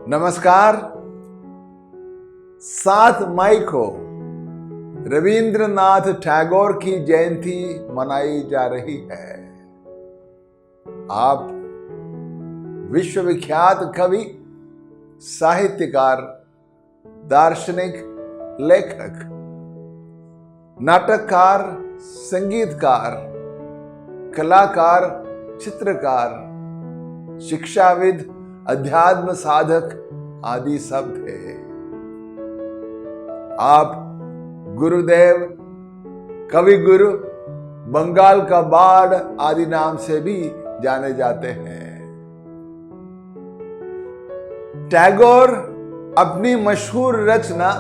नमस्कार। 7 मई को रविंद्रनाथ टैगोर की जयंती मनाई जा रही है। आप विश्वविख्यात कवि, साहित्यकार, दार्शनिक, लेखक, नाटककार, संगीतकार, कलाकार, चित्रकार, शिक्षाविद, अध्यात्म साधक आदि सब थे। आप गुरुदेव, कवि गुरु, बंगाल का बाढ़ आदि नाम से भी जाने जाते हैं। टैगोर अपनी मशहूर रचना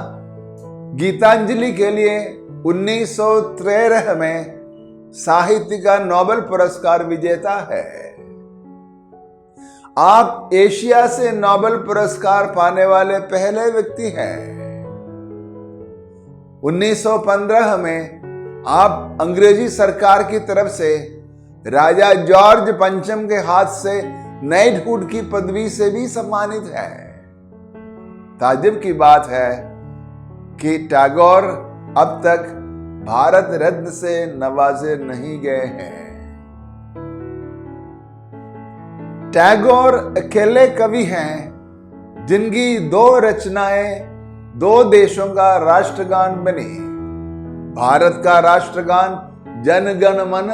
गीतांजलि के लिए 1913 में साहित्य का नोबेल पुरस्कार विजेता है। आप एशिया से नोबेल पुरस्कार पाने वाले पहले व्यक्ति हैं। 1915 में आप अंग्रेजी सरकार की तरफ से राजा जॉर्ज पंचम के हाथ से नाइटहुड की पदवी से भी सम्मानित हैं। ताज्जुब की बात है कि टैगोर अब तक भारत रत्न से नवाजे नहीं गए हैं। टैगोर अकेले कवि हैं जिनकी 2 रचनाएं 2 देशों का राष्ट्रगान बनी। भारत का राष्ट्रगान जन गण मन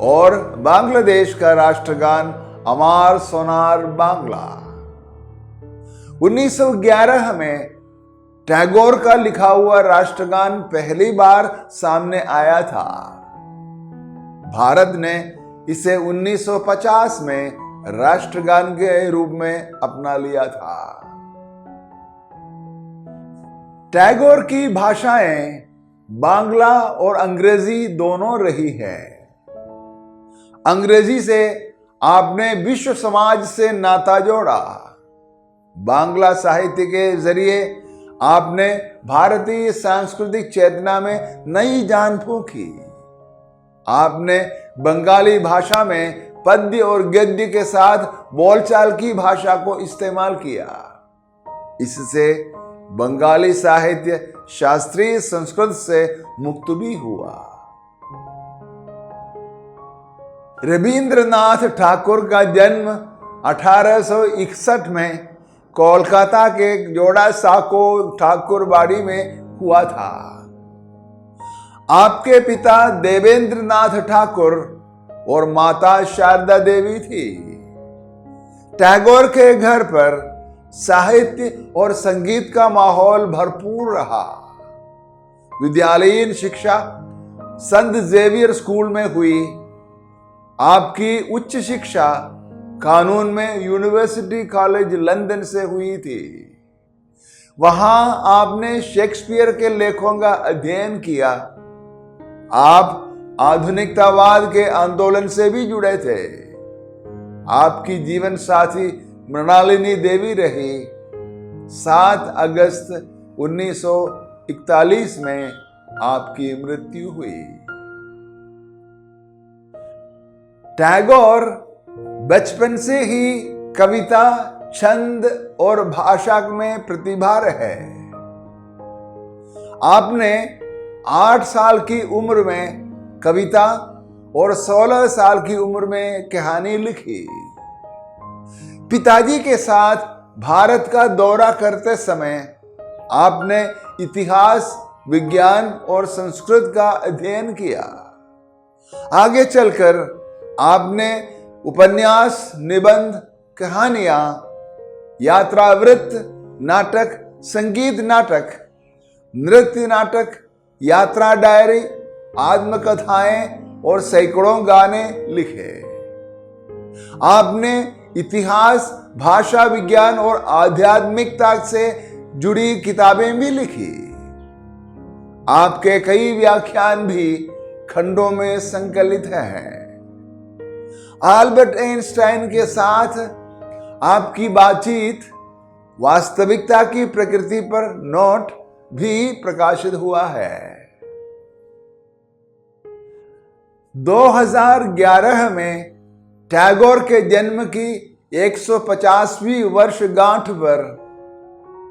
और बांग्लादेश का राष्ट्रगान अमार सोनार बांग्ला। 1911 में टैगोर का लिखा हुआ राष्ट्रगान पहली बार सामने आया था। भारत ने इसे 1950 में राष्ट्रगान के रूप में अपना लिया था। टैगोर की भाषाएं बांग्ला और अंग्रेजी दोनों रही हैं। अंग्रेजी से आपने विश्व समाज से नाता जोड़ा। बांग्ला साहित्य के जरिए आपने भारतीय सांस्कृतिक चेतना में नई जान फूंकी। आपने बंगाली भाषा में पद्य और गद्य के साथ बोलचाल की भाषा को इस्तेमाल किया। इससे बंगाली साहित्य शास्त्रीय संस्कृत से मुक्त भी हुआ। रविंद्रनाथ ठाकुर का जन्म 1861 में कोलकाता के जोड़ा साको ठाकुरबाड़ी में हुआ था। आपके पिता देवेंद्रनाथ ठाकुर और माता शारदा देवी थी। टैगोर के घर पर साहित्य और संगीत का माहौल भरपूर रहा। विद्यालयीन शिक्षा संत जेवियर स्कूल में हुई। आपकी उच्च शिक्षा कानून में यूनिवर्सिटी कॉलेज लंदन से हुई थी। वहां आपने शेक्सपियर के लेखों का अध्ययन किया। आप आधुनिकतावाद के आंदोलन से भी जुड़े थे। आपकी जीवन साथी मृणालिनी देवी रही। 7 अगस्त 1941 में आपकी मृत्यु हुई। टैगोर बचपन से ही कविता, छंद और भाषा में प्रतिभा रहे। आपने 8 साल की उम्र में कविता और 16 साल की उम्र में कहानी लिखी। पिताजी के साथ भारत का दौरा करते समय आपने इतिहास, विज्ञान और संस्कृत का अध्ययन किया। आगे चलकर आपने उपन्यास, निबंध, कहानियां, यात्रावृत्त, नाटक, संगीत नाटक, नृत्य नाटक, यात्रा डायरी, आत्मकथाएं और सैकड़ों गाने लिखे। आपने इतिहास, भाषा विज्ञान और आध्यात्मिकता से जुड़ी किताबें भी लिखी। आपके कई व्याख्यान भी खंडों में संकलित हैं। अल्बर्ट आइंस्टाइन के साथ आपकी बातचीत वास्तविकता की प्रकृति पर नोट भी प्रकाशित हुआ है। 2011 में टैगोर के जन्म की 150वीं वर्षगांठ पर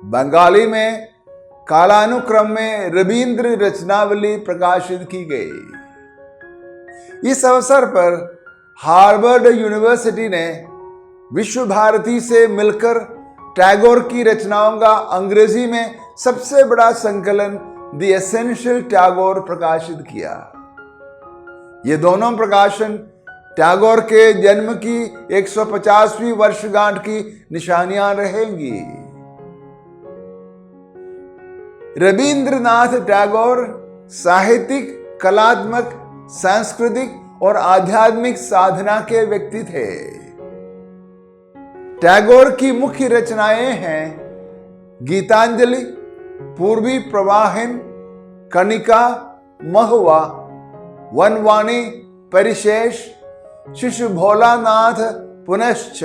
बंगाली में कालानुक्रम में रबींद्र रचनावली प्रकाशित की गई। इस अवसर पर हार्वर्ड यूनिवर्सिटी ने विश्व भारती से मिलकर टैगोर की रचनाओं का अंग्रेजी में सबसे बड़ा संकलन द एसेंशियल टैगोर प्रकाशित किया। ये दोनों प्रकाशन टैगोर के जन्म की 150वीं वर्षगांठ की निशानियां रहेंगी। रविंद्रनाथ टैगोर साहित्यिक, कलात्मक, सांस्कृतिक और आध्यात्मिक साधना के व्यक्ति थे। टैगोर की मुख्य रचनाएं हैं गीतांजलि, पूर्वी प्रवाहिन, कनिका, महुआ, वनवाणी, परिशेष, शिशु भोलानाथ, पुनश्च,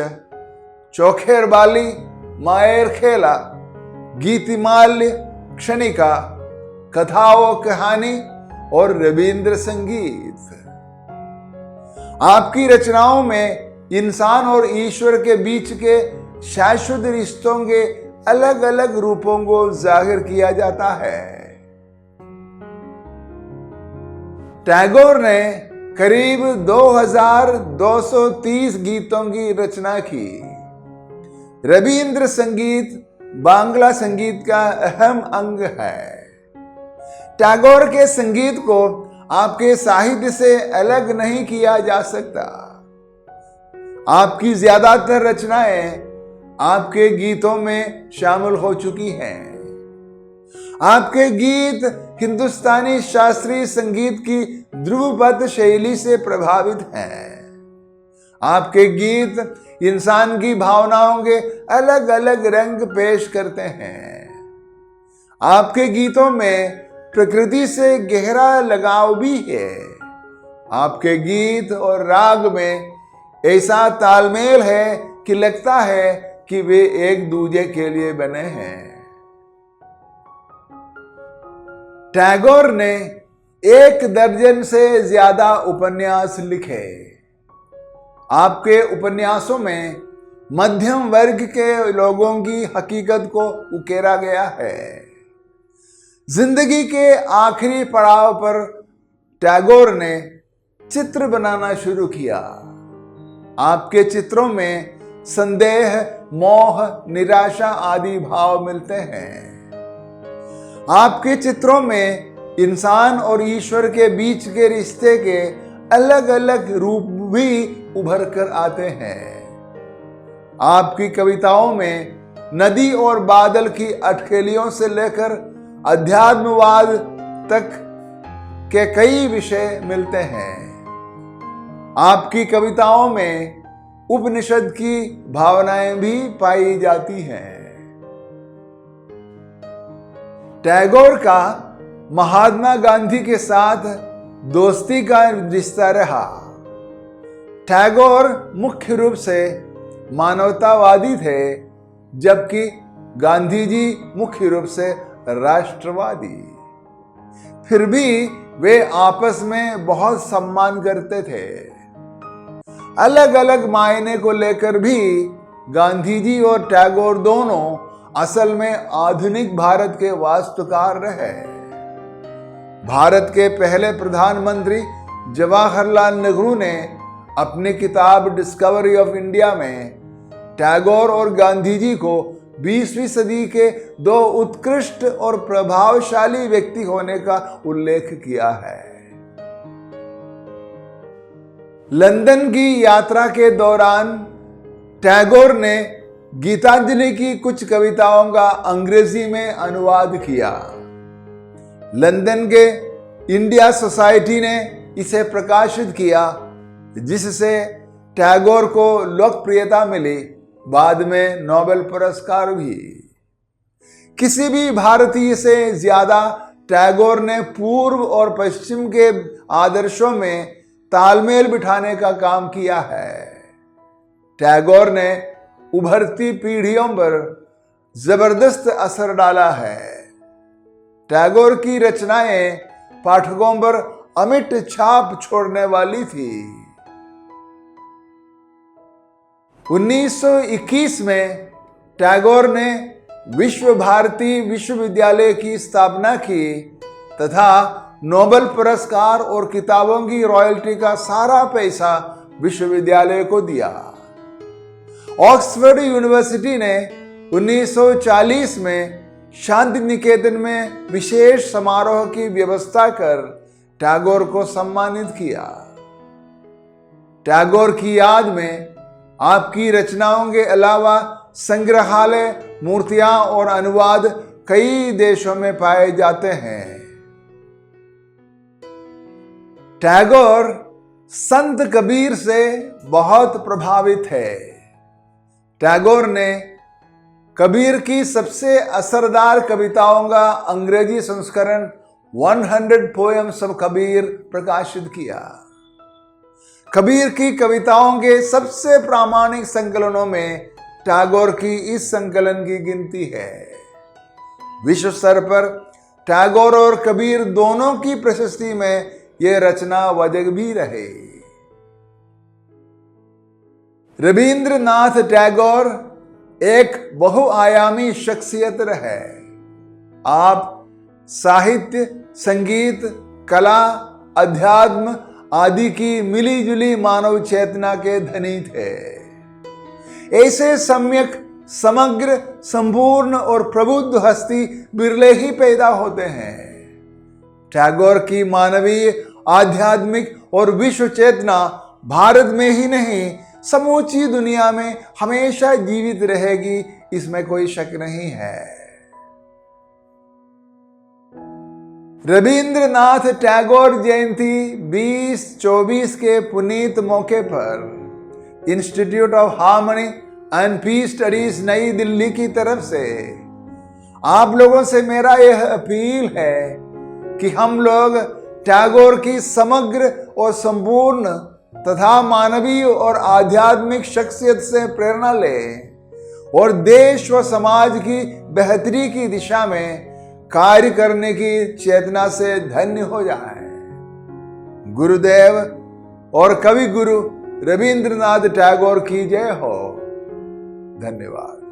चौखेर बाली, मायर खेला, गीतिमाल्य, क्षणिका, कथाओं कहानी और रविंद्र संगीत। आपकी रचनाओं में इंसान और ईश्वर के बीच के शाश्वत रिश्तों के अलग अलग रूपों को जाहिर किया जाता है। टैगोर ने करीब 2230 गीतों की रचना की। रविंद्र संगीत बांग्ला संगीत का अहम अंग है। टैगोर के संगीत को आपके साहित्य से अलग नहीं किया जा सकता। आपकी ज्यादातर रचनाएं आपके गीतों में शामिल हो चुकी हैं। आपके गीत हिंदुस्तानी शास्त्रीय संगीत की ध्रुवपद शैली से प्रभावित हैं। आपके गीत इंसान की भावनाओं के अलग अलग रंग पेश करते हैं। आपके गीतों में प्रकृति से गहरा लगाव भी है। आपके गीत और राग में ऐसा तालमेल है कि लगता है कि वे एक दूजे के लिए बने हैं। टैगोर ने 1 दर्जन से ज्यादा उपन्यास लिखे। आपके उपन्यासों में मध्यम वर्ग के लोगों की हकीकत को उकेरा गया है। जिंदगी के आखिरी पड़ाव पर टैगोर ने चित्र बनाना शुरू किया। आपके चित्रों में संदेह, मोह, निराशा आदि भाव मिलते हैं। आपके चित्रों में इंसान और ईश्वर के बीच के रिश्ते के अलग अलग रूप भी उभर कर आते हैं। आपकी कविताओं में नदी और बादल की अटकलियों से लेकर अध्यात्मवाद तक के कई विषय मिलते हैं। आपकी कविताओं में उपनिषद की भावनाएं भी पाई जाती हैं। टैगोर का महात्मा गांधी के साथ दोस्ती का रिश्ता रहा। टैगोर मुख्य रूप से मानवतावादी थे, जबकि गांधी जी मुख्य रूप से राष्ट्रवादी। फिर भी वे आपस में बहुत सम्मान करते थे। अलग अलग मायने को लेकर भी गांधी जी और टैगोर दोनों असल में आधुनिक भारत के वास्तुकार रहे। भारत के पहले प्रधानमंत्री जवाहरलाल नेहरू ने अपनी किताब डिस्कवरी ऑफ इंडिया में टैगोर और गांधी जी को 20वीं सदी के 2 उत्कृष्ट और प्रभावशाली व्यक्ति होने का उल्लेख किया है। लंदन की यात्रा के दौरान टैगोर ने गीतांजलि की कुछ कविताओं का अंग्रेजी में अनुवाद किया। लंदन के इंडिया सोसाइटी ने इसे प्रकाशित किया, जिससे टैगोर को लोकप्रियता मिली, बाद में नोबेल पुरस्कार भी। किसी भी भारतीय से ज्यादा टैगोर ने पूर्व और पश्चिम के आदर्शों में तालमेल बिठाने का काम किया है। टैगोर ने उभरती पीढ़ियों पर जबरदस्त असर डाला है। टैगोर की रचनाएं पाठकों पर अमिट छाप छोड़ने वाली थी। 1921 में टैगोर ने विश्व भारती विश्वविद्यालय की स्थापना की तथा नोबेल पुरस्कार और किताबों की रॉयल्टी का सारा पैसा विश्वविद्यालय को दिया। ऑक्सफोर्ड यूनिवर्सिटी ने 1940 में शांति निकेतन में विशेष समारोह की व्यवस्था कर टैगोर को सम्मानित किया। टैगोर की याद में आपकी रचनाओं के अलावा संग्रहालय, मूर्तियां और अनुवाद कई देशों में पाए जाते हैं। टैगोर संत कबीर से बहुत प्रभावित है। टैगोर ने कबीर की सबसे असरदार कविताओं का अंग्रेजी संस्करण 100 पोएम्स ऑफ कबीर प्रकाशित किया। कबीर की कविताओं के सबसे प्रामाणिक संकलनों में टैगोर की इस संकलन की गिनती है। विश्व स्तर पर टैगोर और कबीर दोनों की प्रशस्ति में यह रचना वजह भी रहे। रविंद्रनाथ टैगोर एक बहुआयामी शख्सियत रहे। आप साहित्य, संगीत, कला, अध्यात्म आदि की मिली जुली मानव चेतना के धनी थे। ऐसे सम्यक, समग्र, संपूर्ण और प्रबुद्ध हस्ती बिरले ही पैदा होते हैं। टैगोर की मानवीय, आध्यात्मिक और विश्व चेतना भारत में ही नहीं समूची दुनिया में हमेशा जीवित रहेगी, इसमें कोई शक नहीं है। रविंद्रनाथ टैगोर जयंती 2024 के पुनीत मौके पर institute of harmony and peace studies New Delhi की तरफ से आप लोगों से मेरा यह अपील है कि हम लोग टैगोर की समग्र और संपूर्ण तथा मानवीय और आध्यात्मिक शख्सियत से प्रेरणा लें और देश व समाज की बेहतरी की दिशा में कार्य करने की चेतना से धन्य हो जाएं। गुरुदेव और कवि गुरु रविंद्रनाथ टैगोर की जय हो। धन्यवाद।